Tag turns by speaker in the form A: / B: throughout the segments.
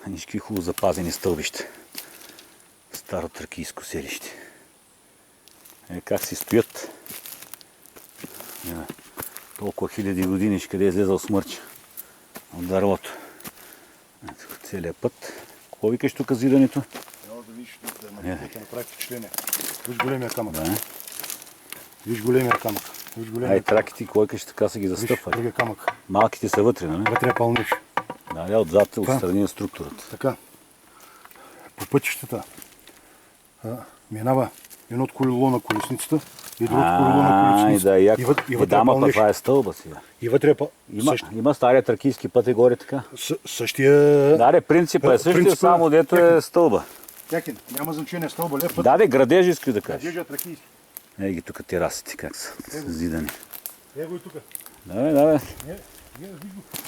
A: Нишки хубаво запазени стълбища. Старо тракийско селище. Как си стоят. Толкова хиляди години, къде е излезал смърча от дървото. Целият път. Какво викаш тук зидането?
B: Трябва да видиш, да направи впечатление. Виж големия камък. Виж големия камък.
A: Ай, траките, кой викаш, така се ги застъпва.
B: Другия камък.
A: Малките са вътре, нали?
B: Вътре е пълниш.
A: Да, отзад, отстрани на структурата.
B: Така. По пътищата минава едното колело на колесницата и другото колело на колесницата.
A: И вътре е пълниш. Това е стълба сега.
B: И вътре е
A: Има стария тракийски път и горе така.
B: Същия...
A: Да, принципът е същия, само дето е стълба.
B: Тякин, няма значение стълба, лев път.
A: Да, градежи иска да кажеш.
B: Градежа тракийски.
A: Ей ги тук терасите, как са зидани.
B: Его и тук.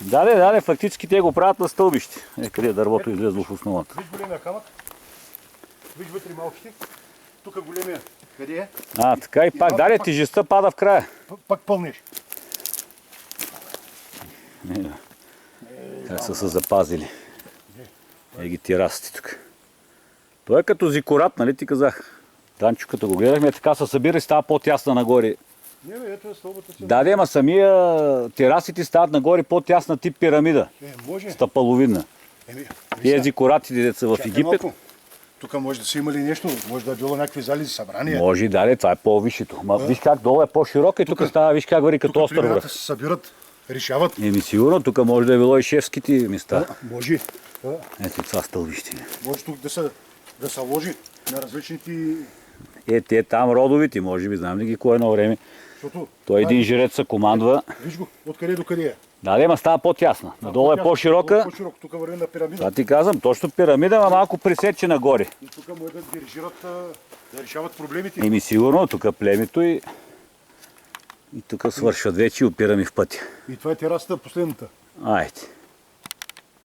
A: Да, фактически те го правят на стълбище. Къде дървото излезло в основата.
B: Виж големия камък. Виж вътре малките. Тук големия. Къде е?
A: Така и пак. Тежестта пада в края.
B: Пак пълниш.
A: Как са се запазили. Ги терасите тук. Той е като зикорат, нали ти казах? Данчо, като го гледахме, така се събира и става по-тясна нагоре.
B: Ето е стълбата.
A: Да, ама самия терасите стават нагоре по-тясна тип пирамида.
B: Може.
A: Стъпаловидна. Тези зикоратите, деца са в Египет.
B: Тук може да са имали нещо, може да е било някакви зали за събрания.
A: Може, това е по-висшето. Виж как долу е по-широко и тук става, виж как вари като остър връх.
B: Тук се събират, решават.
A: Сигурно, тук може да е било и шефските места.
B: Може.
A: Ето това стълбище.
B: Може тук да се ложи на различните...
A: Те там родовите, може би, знам ли ги кое едно време. Той един жрец се командва.
B: Виж го, откъде до къде е.
A: Да, ама става по-тясна. Надолу е по-широка.
B: Тук върви на пирамида.
A: Това ти казвам, точно пирамида, а малко пресече нагоре.
B: И тук може да дирижират, да решават проблемите.
A: Сигурно, тук племето и тук свършват вече и опираме в пътя.
B: И това е терасата последната.
A: Айде.